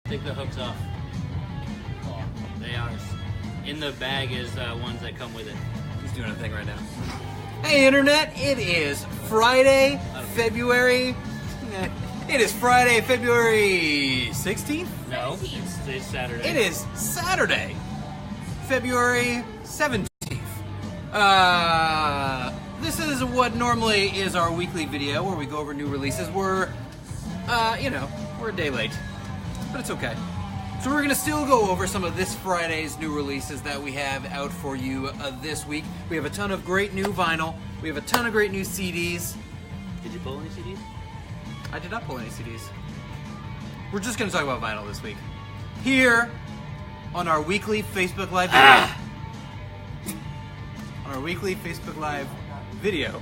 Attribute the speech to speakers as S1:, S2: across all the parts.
S1: Take the hooks off. They are. In the bag is ones that come with it.
S2: He's doing a thing right now. Hey, Internet! It is Friday, February... It is Friday, February 16th?
S1: No, it's Saturday.
S2: It is Saturday, February 17th. This is what normally is our weekly video where we go over new releases. We're a day late, but it's okay. So we're going to still go over some of this Friday's new releases that we have out for you this week. We have a ton of great new vinyl. We have a ton of great new CDs.
S1: Did you pull any CDs?
S2: I did not pull any CDs. We're just going to talk about vinyl this week. Here on our weekly Facebook Live video. On our weekly Facebook Live video.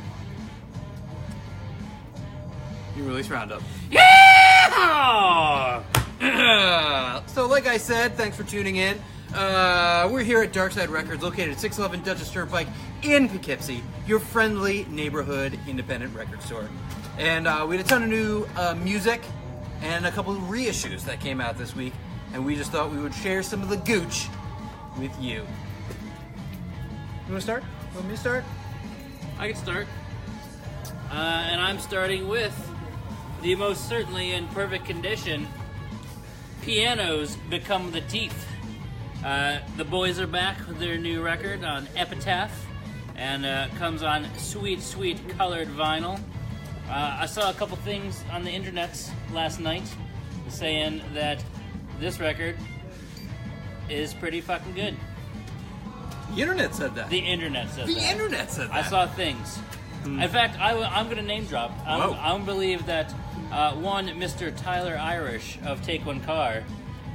S2: New release Roundup.
S1: Yeah!
S2: So like I said, thanks for tuning in. We're here at Darkside Records, located at 611 Dutchess Turnpike in Poughkeepsie, your friendly neighborhood independent record store. And we had a ton of new music and a couple of reissues that came out this week, and we just thought we would share some of the gooch with you. You want to start? You want me to start?
S1: I can start. And I'm starting with the most certainly in perfect condition, Pianos Become the Teeth. The boys are back with their new record on Epitaph, and comes on sweet, sweet colored vinyl. I saw a couple things on the internet last night saying that this record is pretty fucking good.
S2: The internet said that.
S1: The internet said that.
S2: The internet said that.
S1: I saw things. In fact, I'm going to name drop. I believe that one Mr. Tyler Irish of Take One Car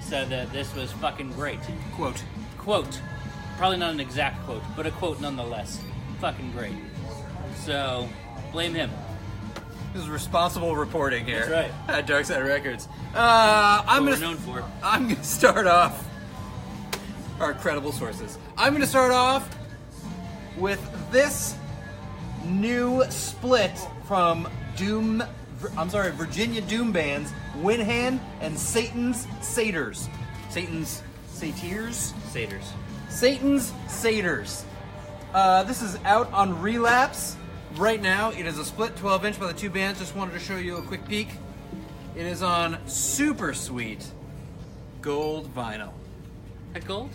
S1: said that this was fucking great.
S2: Quote.
S1: Probably not an exact quote, but a quote nonetheless. Fucking great. So, blame him.
S2: This is responsible reporting here.
S1: That's right.
S2: At Darkside Records.
S1: We're known for.
S2: I'm going to start off our credible sources. I'm going to start off with this new split from Virginia Doom bands Winhand and Satan's Satyrs. Satan's Satyrs?
S1: Satyrs.
S2: Satan's Satyrs. This is out on Relapse right now. It is a split 12-inch by the two bands. Just wanted to show you a quick peek. It is on super sweet gold vinyl.
S1: That gold?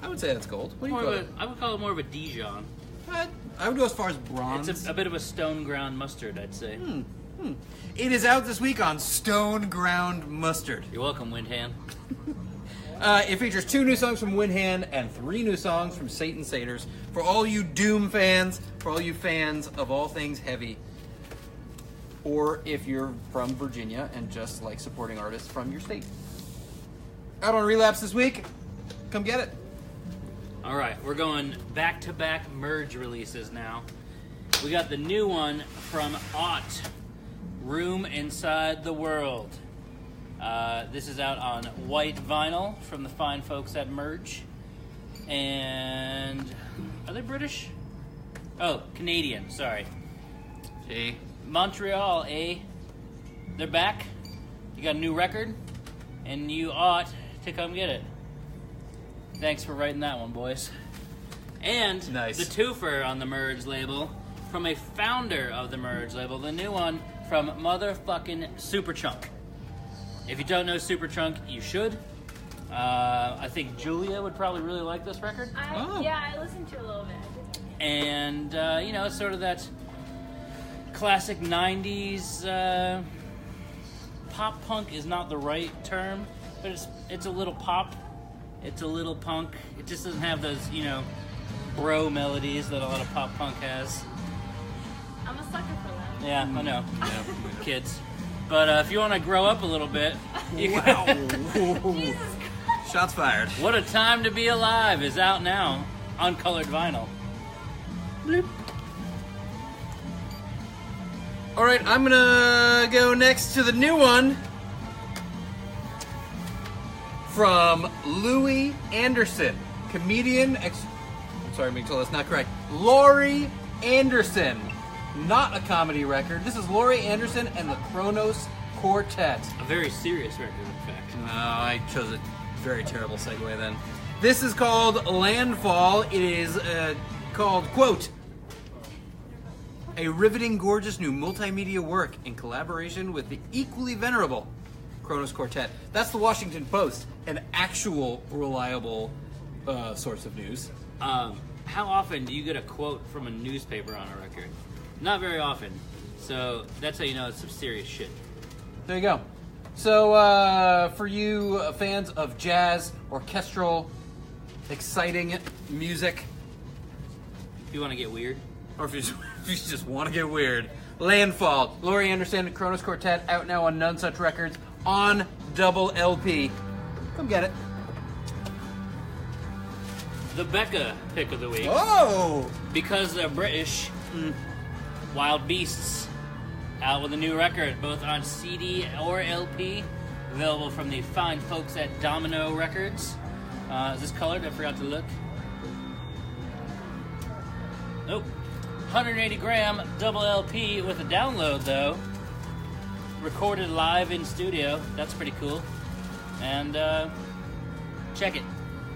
S2: I would say that's gold. What do you call it?
S1: I would call it more of a Dijon.
S2: I would go as far as bronze.
S1: It's a bit of a stone ground mustard, I'd say.
S2: It is out this week on Stone Ground Mustard.
S1: You're welcome, Windhand.
S2: It features 2 new songs from Winhand and 3 new songs from Satan Satyrs. For all you Doom fans, for all you fans of all things heavy, or if you're from Virginia and just like supporting artists from your state. Out on Relapse this week. Come get it.
S1: All right, we're going back-to-back merge releases now. We got the new one from Ott, Room Inside the World. This is out on white vinyl from the fine folks at Merge. And are they British? Oh, Canadian, sorry.
S2: Gee.
S1: Montreal, eh? They're back. You got a new record, and you ought to come get it. Thanks for writing that one, boys. And
S2: nice.
S1: The twofer on the Merge label from a founder of the Merge label, the new one from motherfucking Superchunk. If you don't know Superchunk, you should. I think Julia would probably really like this record.
S3: Yeah, I listened to it a little bit.
S1: And, it's sort of that classic 90s pop punk is not the right term, but it's a little pop. It's a little punk. It just doesn't have those, bro melodies that a lot of pop punk has.
S3: I'm a sucker for that.
S1: Yeah, I know. Yeah, kids. But if you want to grow up a little bit, you
S2: Wow.
S3: Jesus Christ.
S2: Shots fired.
S1: What a Time to Be Alive is out now on colored vinyl. Bloop.
S2: All right, I'm gonna go next to the new one from Louis Anderson, comedian. I'm sorry, I'm being told that's not correct. Laurie Anderson, not a comedy record. This is Laurie Anderson and the Kronos Quartet.
S1: A very serious record, in fact.
S2: No, I chose a very terrible segue then. This is called Landfall. It is called, quote, a riveting, gorgeous new multimedia work in collaboration with the equally venerable Kronos Quartet. That's the Washington Post, an actual reliable source of news.
S1: How often do you get a quote from a newspaper on a record? Not very often. So that's how you know it's some serious shit.
S2: There you go. So for you fans of jazz, orchestral, exciting music,
S1: If you want to get weird.
S2: or if you just want to get weird, Landfall, Laurie Anderson and Kronos Quartet, out now on None Such Records on double LP. Come get it.
S1: The Becca pick of the week.
S2: Oh!
S1: Because they're British, Wild Beasts, out with a new record, both on CD or LP, available from the fine folks at Domino Records. Is this colored? I forgot to look. Nope. 180 gram double LP with a download, though. Recorded live in studio. That's pretty cool. And check it.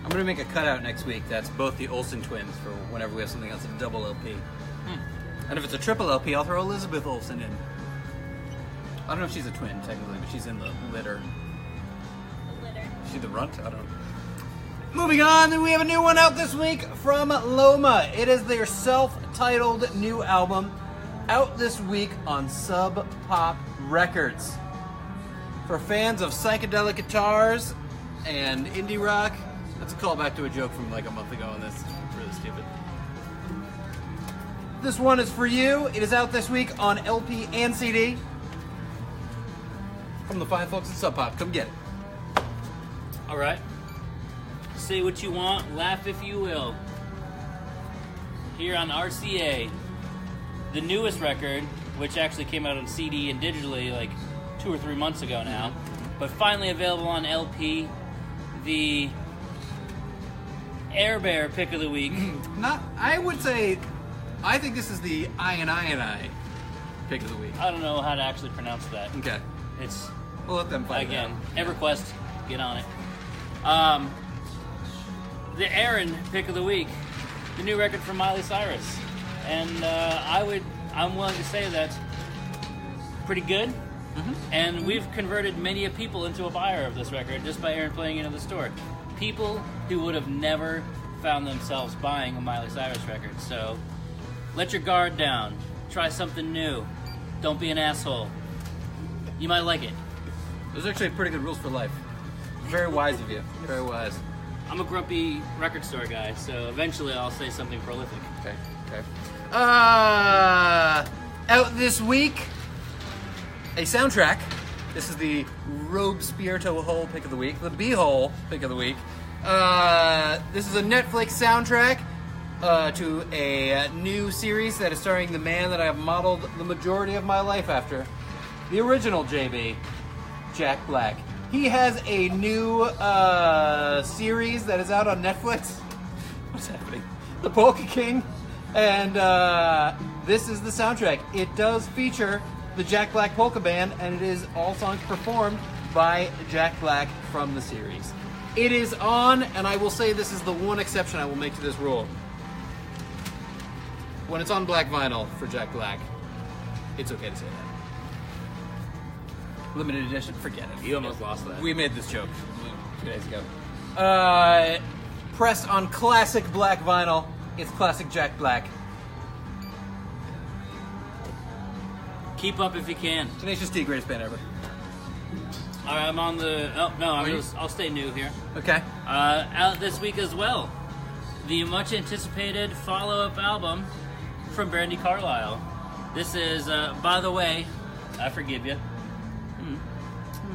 S2: I'm going to make a cutout next week that's both the Olsen twins for whenever we have something else, a double LP. And if it's a triple LP, I'll throw Elizabeth Olsen in. I don't know if she's a twin, technically, but she's in the litter.
S3: Litter.
S2: Is she the runt? I don't know. Moving on, we have a new one out this week from Loma. It is their self-titled new album, out this week on Sub Pop Records. For fans of psychedelic guitars and indie rock, that's a callback to a joke from like a month ago, and that's really stupid. This one is for you. It is out this week on LP and CD. From the fine folks at Sub Pop. Come get it.
S1: All right. Say what you want, laugh if you will. Here on RCA, the newest record, which actually came out on CD and digitally like 2 or 3 months ago now, but finally available on LP, the Air Bear pick of the week.
S2: I would say, I think this is the I pick of the week.
S1: I don't know how to actually pronounce that.
S2: Okay.
S1: It's,
S2: We'll let them fight
S1: again,
S2: it out.
S1: EverQuest, get on it. The Aaron pick of the week, the new record from Miley Cyrus, and I'm willing to say that's pretty good. And we've converted many of people into a buyer of this record just by Aaron playing it in the store. People who would have never found themselves buying a Miley Cyrus record. So let your guard down. Try something new. Don't be an asshole. You might like it.
S2: Those are actually pretty good rules for life. Very wise of you. Very wise.
S1: I'm a grumpy record store guy, so eventually I'll say something prolific.
S2: Okay. Out this week, a soundtrack. This is the Robespierto Hole pick of the week, the B-Hole pick of the week. This is a Netflix soundtrack to a new series that is starring the man that I have modeled the majority of my life after, the original JB, Jack Black. He has a new series that is out on Netflix. What's happening? The Polka King. And this is the soundtrack. It does feature the Jack Black Polka Band, and it is all songs performed by Jack Black from the series. It is on, and I will say this is the one exception I will make to this rule. When it's on black vinyl for Jack Black, it's okay to say that. Limited edition, forget it.
S1: You almost lost that.
S2: We made this joke 2 days ago. Pressed on classic black vinyl, it's classic Jack Black.
S1: Keep up if you can.
S2: Tenacious D, greatest band ever.
S1: All right, I'm on the. Oh no, I'll stay new here.
S2: Okay.
S1: Out this week as well, the much anticipated follow-up album from Brandy Carlisle. This is, by the way, I Forgive You.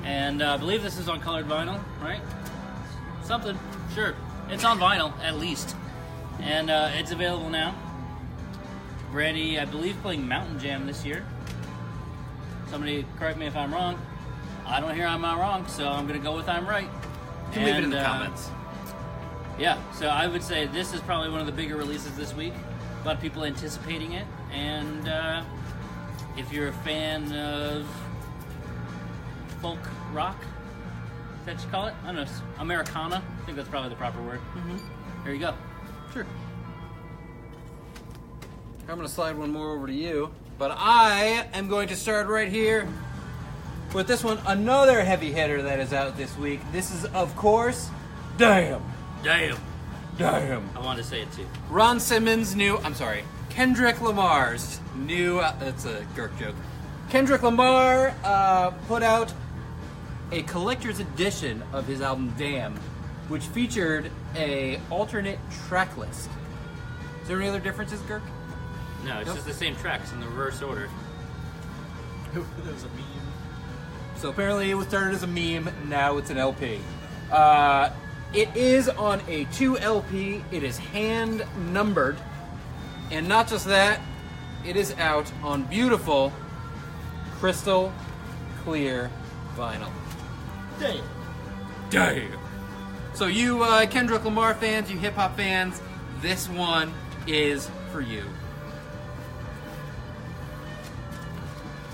S1: And I believe this is on colored vinyl, right? Something, sure. It's on vinyl, at least. And it's available now. Brandy, I believe, playing Mountain Jam this year. Somebody correct me if I'm wrong. I don't hear I'm not wrong, so I'm going to go with I'm right.
S2: You can leave it in the comments.
S1: Yeah, so I would say this is probably one of the bigger releases this week. A lot of people anticipating it. And if you're a fan of folk rock, that you call it? I don't know, Americana. I think that's probably the proper word. There you go.
S2: Sure. I'm going to slide one more over to you, but I am going to start right here with this one, another heavy hitter that is out this week. This is, of course, Damn.
S1: Damn.
S2: I
S1: wanted to say it too.
S2: Ron Simmons' Kendrick Lamar's new, that's a Gurk joke. Kendrick Lamar put out a collector's edition of his album Damn, which featured a alternate track list. Is there any other differences, Gurk?
S1: No, it's just the same tracks in the reverse order.
S4: It was a meme.
S2: So apparently it was started as a meme, now it's an LP. It is on a 2 LP, it is hand numbered, and not just that, it is out on beautiful, crystal clear vinyl. Damn. So you Kendrick Lamar fans, you hip hop fans, this one is for you.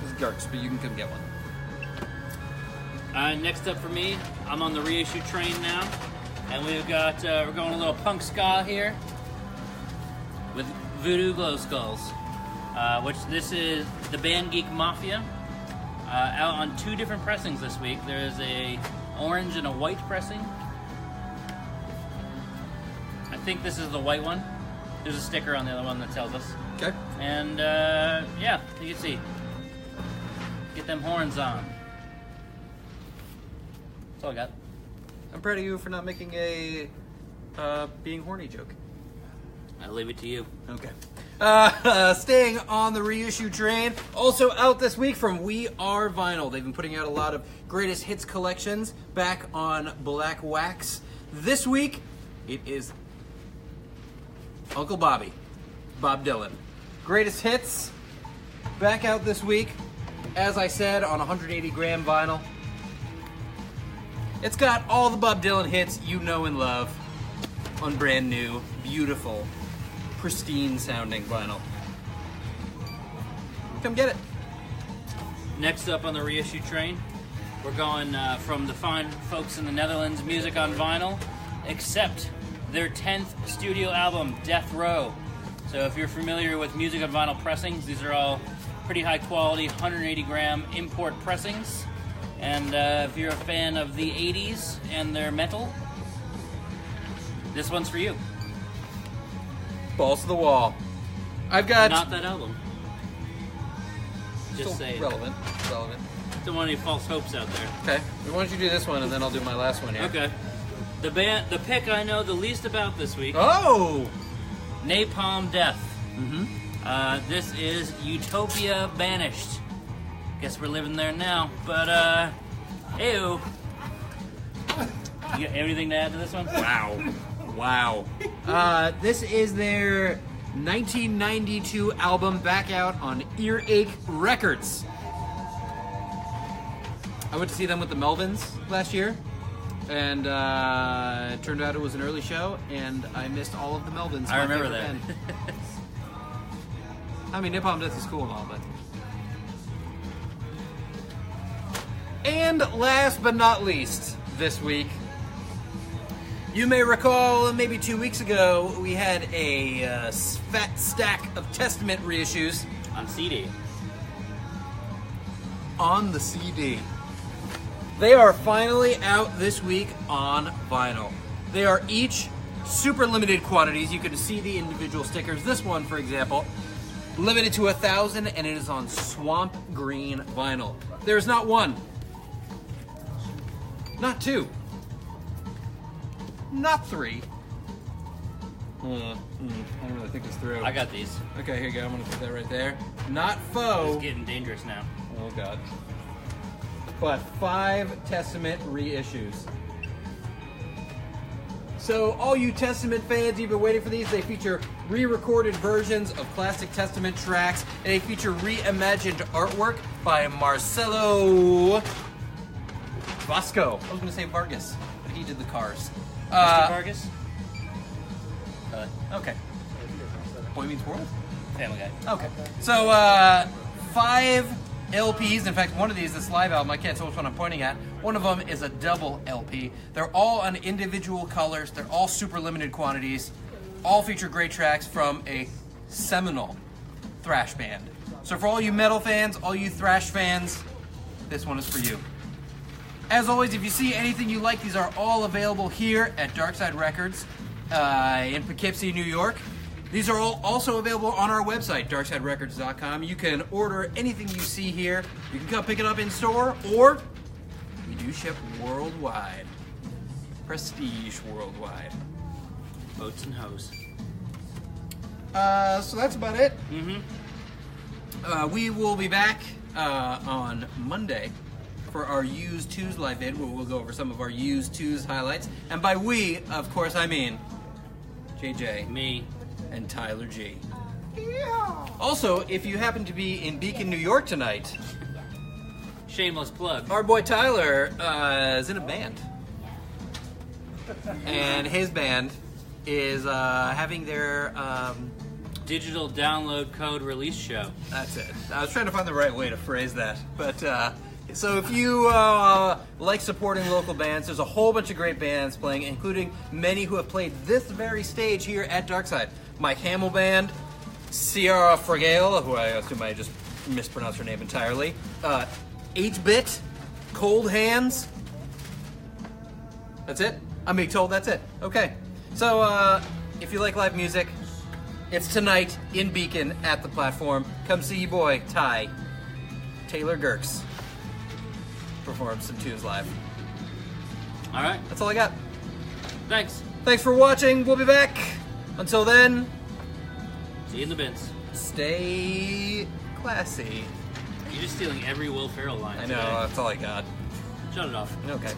S2: This is Garks, but you can come get one.
S1: Next up for me, I'm on the reissue train now, and we've got we're going a little punk ska here with Voodoo Glow Skulls, which this is the band Geek Mafia, out on 2 different pressings this week. There's a orange and a white pressing. I think this is the white one. There's a sticker on the other one that tells us.
S2: Okay.
S1: And yeah, you can see. Get them horns on. That's all I got.
S2: I'm proud of you for not making a being horny joke.
S1: I'll leave it to you.
S2: Okay. Staying on the reissue train, also out this week from We Are Vinyl. They've been putting out a lot of greatest hits collections back on Black Wax. This week, it is Uncle Bobby, Bob Dylan. Greatest hits, back out this week, as I said, on 180 gram vinyl. It's got all the Bob Dylan hits you know and love on brand new, beautiful, pristine sounding vinyl. Come get it.
S1: Next up on the reissue train, we're going from the fine folks in the Netherlands, Music on Vinyl, except their 10th studio album, Death Row. So if you're familiar with Music on Vinyl pressings, these are all pretty high quality, 180 gram import pressings. And if you're a fan of the 80s and their metal, this one's for you.
S2: Balls to the wall. I've got...
S1: Not that album. Just
S2: still
S1: saying.
S2: relevant.
S1: Don't want any false hopes out there.
S2: Okay. Why don't you do this one and then I'll do my last one here.
S1: Okay. The pick I know the least about this week.
S2: Oh!
S1: Napalm Death. This is Utopia Banished. Guess we're living there now, but ew. You got anything to add to this one?
S2: Wow. This is their 1992 album, back out on Earache Records. I went to see them with the Melvins last year, and it turned out it was an early show, and I missed all of the Melvins.
S1: I remember that.
S2: I mean, Napalm Death is cool and all, but... And last but not least, this week, you may recall maybe 2 weeks ago, we had a fat stack of Testament reissues.
S1: On CD.
S2: On the CD. They are finally out this week on vinyl. They are each super limited quantities. You can see the individual stickers. This one, for example, limited to 1,000, and it is on swamp green vinyl. There's not one. Not 2. Not 3. I don't really think this through.
S1: I got these.
S2: Okay, here you go. I'm gonna put that right there. Not foe.
S1: It's getting dangerous now.
S2: Oh god. But 5 Testament reissues. So all you Testament fans, you've been waiting for these. They feature re-recorded versions of classic Testament tracks, and they feature reimagined artwork by Marcelo Vasco. I was going to say Vargas, but he did the cars.
S1: Mr. Vargas?
S2: Okay. Boy Meets World?
S1: Family Guy.
S2: Okay. So, 5 LPs. In fact, one of these, this live album, I can't tell which one I'm pointing at. One of them is a double LP. They're all on individual colors. They're all super limited quantities. All feature great tracks from a seminal thrash band. So for all you metal fans, all you thrash fans, this one is for you. As always, if you see anything you like, these are all available here at Darkside Records in Poughkeepsie, New York. These are all also available on our website, darksiderecords.com. You can order anything you see here. You can come pick it up in store, or we do ship worldwide. Prestige worldwide.
S1: Boats and hoes.
S2: So that's about it.
S1: Mm-hmm.
S2: We will be back on Monday for our Used Twos live vid, where we'll go over some of our Used Twos highlights. And by we, of course, I mean JJ,
S1: Me.
S2: and Tyler G. Also, if you happen to be in Beacon, New York tonight,
S1: Shameless plug.
S2: our boy Tyler is in a band. And his band is having their...
S1: Digital download code release show.
S2: That's it. I was trying to find the right way to phrase that. But so if you like supporting local bands, there's a whole bunch of great bands playing, including many who have played this very stage here at Darkside. Mike Hamill Band, Sierra Fragale, who I assume I just mispronounced her name entirely, 8-Bit, Cold Hands. That's it? I'm being told that's it. Okay. So if you like live music, it's tonight in Beacon at the platform. Come see your boy, Taylor Gerks, perform some tunes live.
S1: All right.
S2: That's all I got.
S1: Thanks.
S2: Thanks for watching. We'll be back. Until then,
S1: See you in the bins.
S2: stay classy.
S1: You're just stealing every Will Ferrell line.
S2: I know,
S1: today.
S2: that's all I got.
S1: Shut it off.
S2: Okay.